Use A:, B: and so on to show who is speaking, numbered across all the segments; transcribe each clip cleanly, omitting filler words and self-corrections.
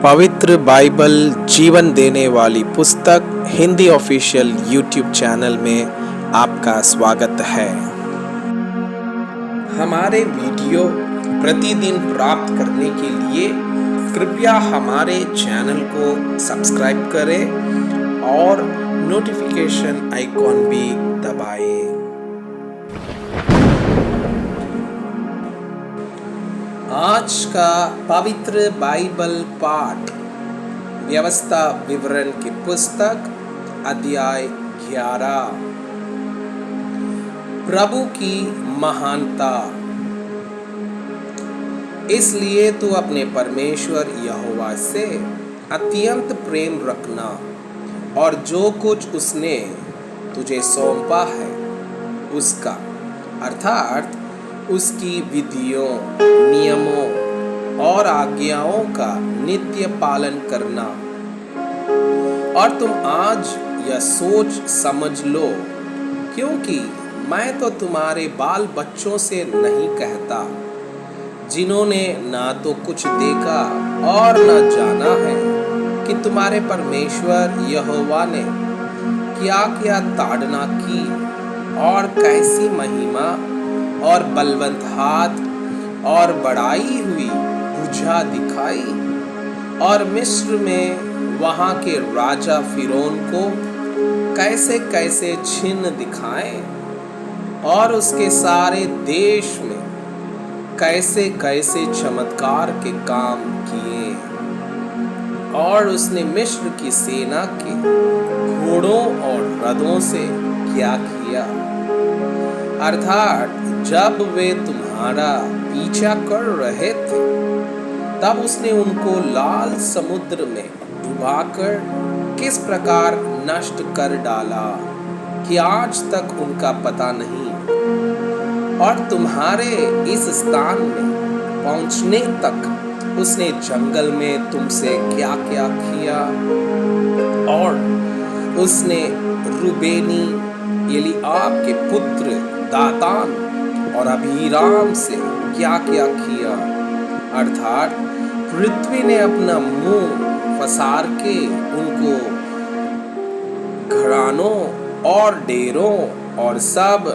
A: पवित्र बाइबल जीवन देने वाली पुस्तक हिंदी ऑफिशियल यूट्यूब चैनल में आपका स्वागत है। हमारे वीडियो प्रतिदिन प्राप्त करने के लिए कृपया हमारे चैनल को सब्सक्राइब करें और नोटिफिकेशन आइकॉन भी दबाएं। आज का पवित्र बाइबल पाठ व्यवस्था विवरण की पुस्तक अध्याय 11। प्रभु की महानता। इसलिए तू अपने परमेश्वर यहोवा से अत्यंत प्रेम रखना और जो कुछ उसने तुझे सौंपा है उसका अर्थात उसकी विधियों, नियमों और आज्ञाओं का नित्य पालन करना। और तुम आज यह सोच समझ लो, क्योंकि मैं तो तुम्हारे बाल बच्चों से नहीं कहता, जिन्होंने ना तो कुछ देखा और न जाना है कि तुम्हारे परमेश्वर यहोवा ने क्या क्या ताड़ना की और कैसी महिमा और बलवंत हाथ और बढ़ाई हुई भुजा दिखाई, और मिस्र में वहां के राजा फिरौन को कैसे कैसे चिन्ह दिखाए, और उसके सारे देश में कैसे कैसे चमत्कार के काम किए। और उसने मिस्र की सेना के घोड़ों और रथों से क्या किया, अर्थात जब वे तुम्हारा पीछा कर रहे थे तब उसने उनको लाल समुद्र में डुबाकर किस प्रकार नष्ट कर डाला कि आज तक उनका पता नहीं। और तुम्हारे इस स्थान में पहुंचने तक उसने जंगल में तुमसे क्या क्या किया, और उसने रूबेनी एलीआब के पुत्र दातान और अबीराम से क्या क्या किया, अर्थात पृथ्वी ने अपना मुंह पसार के उनको घरानों और डेरों और सब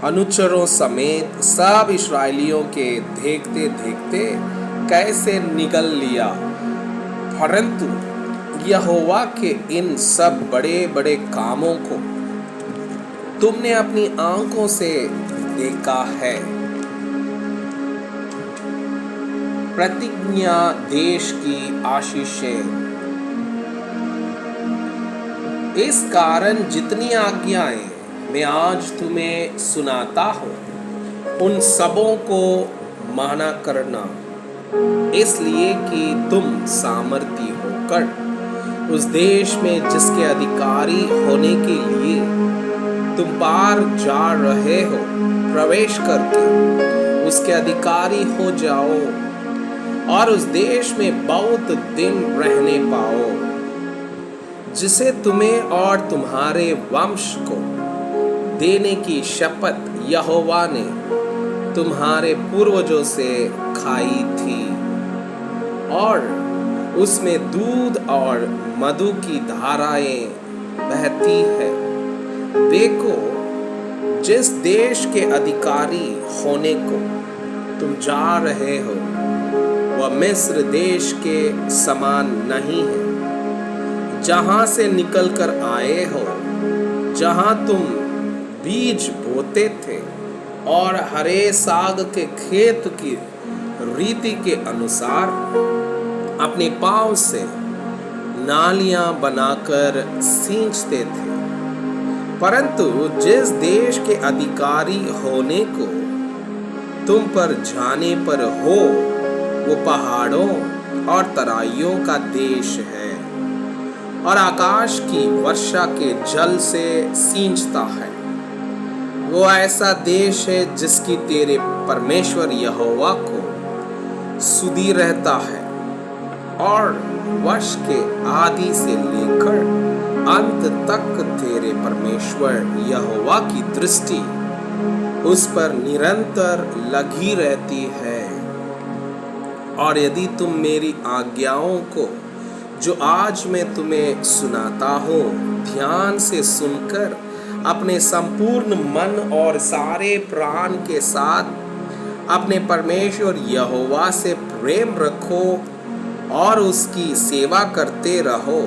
A: अनुचरों समेत सब इस्राएलियों के देखते देखते कैसे निगल लिया। परंतु यहोवा के इन सब बड़े बड़े कामों को तुमने अपनी आंखों से देखा है। प्रतिज्ञा देश की आशीषें। इस कारण जितनी आज्ञाएं मैं आज तुम्हें सुनाता हूं उन सबों को माना करना, इसलिए कि तुम सामर्थी होकर उस देश में जिसके अधिकारी होने के लिए तुम पार जा रहे हो प्रवेश करके उसके अधिकारी हो जाओ, और उस देश में बहुत दिन रहने पाओ, जिसे तुम्हें और तुम्हारे वंश को देने की शपथ यहोवा ने तुम्हारे पूर्वजों से खाई थी, और उसमें दूध और मधु की धाराएं बहती है। देखो, जिस देश के अधिकारी होने को तुम जा रहे हो वह मिस्र देश के समान नहीं है, जहां से निकल कर आए हो, जहां तुम बीज बोते थे और हरे साग के खेत की रीति के अनुसार अपने पांव से नालियां बनाकर सींचते थे। परंतु जिस देश के अधिकारी होने को तुम पर जाने पर हो वो पहाड़ों और तराइयों का देश है, और आकाश की वर्षा के जल से सींचता है। वो ऐसा देश है जिसकी तेरे परमेश्वर यहोवा को सुधि रहता है, और वर्ष के आदि से लेकर अंत तक तेरे परमेश्वर यहोवा की दृष्टि उस पर निरंतर लगी रहती है। और यदि तुम मेरी आज्ञाओं को जो आज मैं तुम्हें सुनाता हूँ ध्यान से सुनकर अपने संपूर्ण मन और सारे प्राण के साथ अपने परमेश्वर यहोवा से प्रेम रखो और उसकी सेवा करते रहो,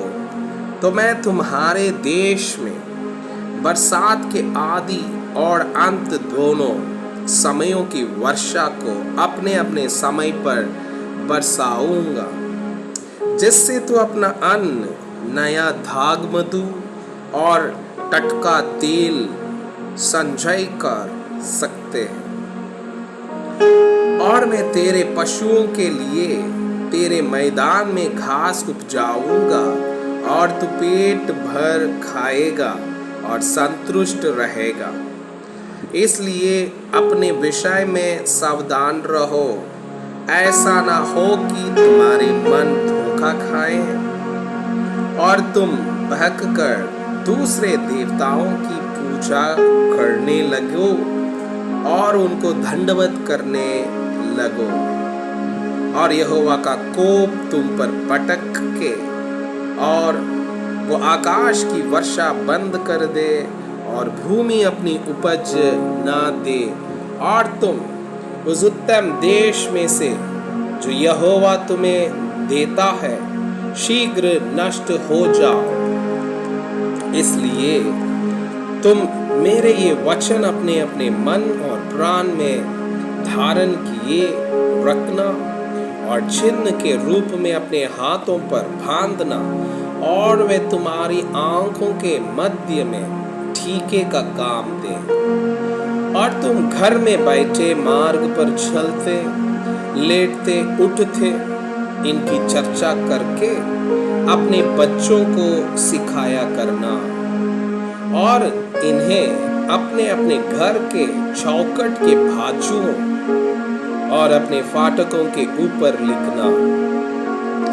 A: तो मैं तुम्हारे देश में बरसात के आदि और अंत दोनों समयों की वर्षा को अपने अपने समय पर बरसाऊंगा, जिससे तू अपना अन्न, नया धागमधु और टटका तेल संचय कर सकते हैं। और मैं तेरे पशुओं के लिए तेरे मैदान में घास उपजाऊंगा और तू पेट भर खाएगा और संतुष्ट रहेगा। इसलिए अपने विषय में सावधान रहो, ऐसा ना हो कि तुम्हारे मन धोखा खाएं और तुम बहक कर दूसरे देवताओं की पूजा करने लगो और उनको दंडवत करने लगो, और यहोवा का कोप तुम पर पटक के और वो आकाश की वर्षा बंद कर दे और भूमि अपनी उपज ना दे, और तुम उस उत्तम देश में से जो यहोवा तुम्हें देता है शीघ्र नष्ट हो जाओ। इसलिए तुम मेरे ये वचन अपने अपने मन और प्राण में धारण किए रखना और चिन्ह के रूप में अपने हाथों पर बांधना, और वे तुम्हारी आंखों के मध्य में ठीके का काम दे। और तुम घर में बैठे मार्ग पर चलते लेटते उठते इनकी चर्चा करके अपने बच्चों को सिखाया करना और इन्हें अपने अपने घर के चौखट के बाजुओं और अपने फाटकों के ऊपर लिखना,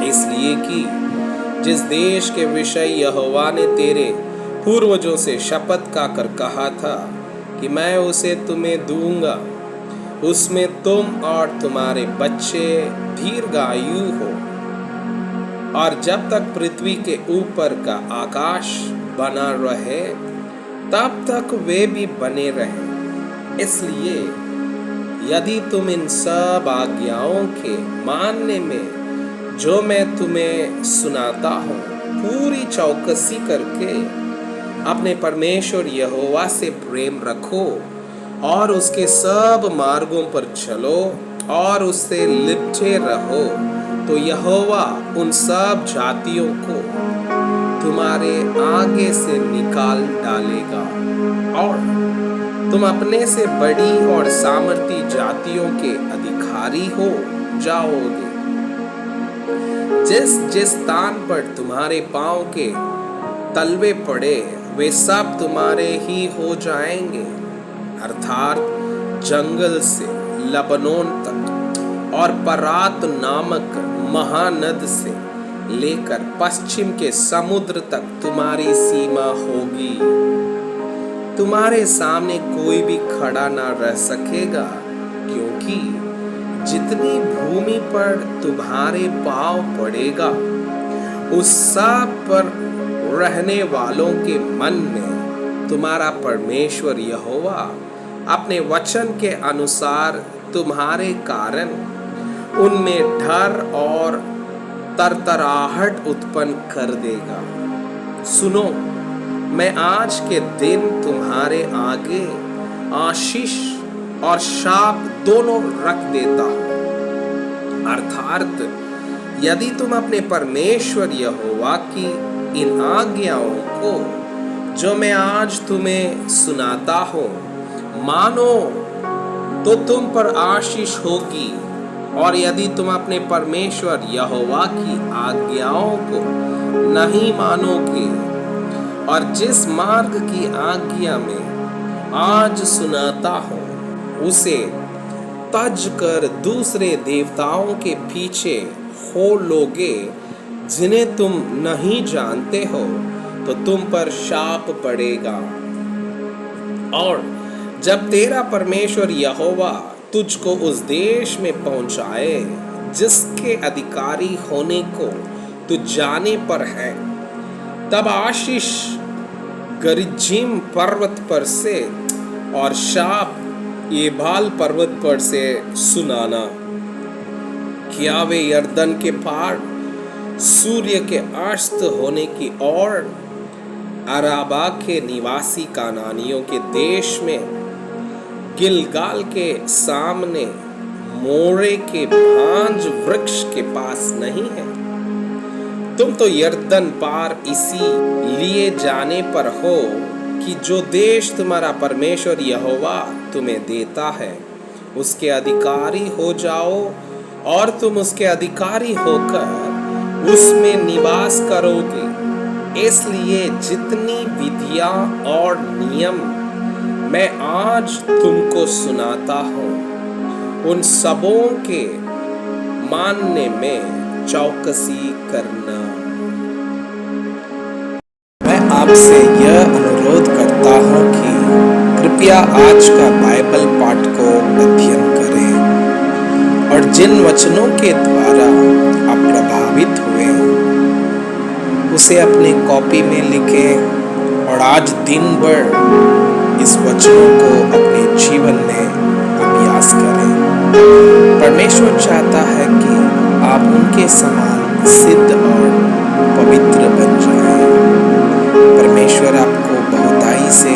A: इसलिए कि जिस देश के विषय यहोवा ने तेरे पूर्वजों से शपथ खाकर कहा था कि मैं उसे तुम्हें दूंगा, उसमें तुम और तुम्हारे बच्चे दीर्घायु हो, और जब तक पृथ्वी के ऊपर का आकाश बना रहे तब तक वे भी बने रहे। इसलिए यदि तुम इन सब आज्ञाओं के मानने में जो मैं तुम्हें सुनाता हूँ पूरी चौकसी करके अपने परमेश्वर यहोवा से प्रेम रखो और उसके सब मार्गों पर चलो और उससे लिपटे रहो, तो यहोवा उन सब जातियों को तुम्हारे आगे से निकाल डालेगा और तुम अपने से बड़ी और सामर्थी जातियों के अधिकारी हो जाओगे। जिस जिस स्थान पर तुम्हारे पांव के तलवे पड़े वे सब तुम्हारे ही हो जाएंगे, अर्थात जंगल से लबनोन तक और परात नामक महानद से लेकर पश्चिम के समुद्र तक तुम्हारी सीमा होगी। तुम्हारे सामने कोई भी खड़ा ना रह सकेगा, क्योंकि जितनी भूमि पर तुम्हारे पांव पड़ेगा उस सब पर रहने वालों के मन में तुम्हारा परमेश्वर यहोवा अपने वचन के अनुसार तुम्हारे कारण उनमें डर और तरतराहट उत्पन्न कर देगा। सुनो, मैं आज के दिन तुम्हारे आगे आशीष और शाप दोनों रख देता हूँ, अर्थात यदि तुम अपने परमेश्वर यहोवा की इन आज्ञाओं को जो मैं आज तुम्हें सुनाता हूँ मानो तो तुम पर आशीष होगी, और यदि तुम अपने परमेश्वर यहोवा की आज्ञाओं को नहीं मानोगे और जिस मार्ग की आज्ञा में आज सुनाता हूँ उसे तज कर दूसरे देवताओं के पीछे हो लोगे जिन्हें तुम नहीं जानते हो, तो तुम पर शाप पड़ेगा। और जब तेरा परमेश्वर यहोवा तुझको उस देश में पहुंचाए जिसके अधिकारी होने को तू जाने पर है, तब आशीष गरिज्जीम पर्वत पर से और शाप एबाल पर्वत पर से सुनाना। क्या वे यर्दन के पार सूर्य के अस्त होने की ओर अराबा के निवासी कानानियों के देश में गिलगाल के सामने मोरे के भांज वृक्ष के पास नहीं है? तुम तो यर्दन पार इसी लिए जाने पर हो कि जो देश तुम्हारा परमेश्वर यहोवा तुम्हें देता है उसके अधिकारी हो जाओ, और तुम उसके अधिकारी होकर उसमें निवास करोगे। इसलिए जितनी विधियां और नियम मैं आज तुमको सुनाता हूँ, उन सबों के मानने में चौकसी करना। मैं आपसे यह अनुरोध करता हूँ कि कृपया आज का बाइबल पाठ को अध्ययन करें और जिन वचनों के द्वारा आप प्रभावित हुए उसे अपने कॉपी में लिखें और आज दिन भर इस वचनों को अपने जीवन में अभ्यास करें। परमेश्वर चाहता है कि आप उनके समान सिद्ध और पवित्र बन जाएं। परमेश्वर आपको बहुताई से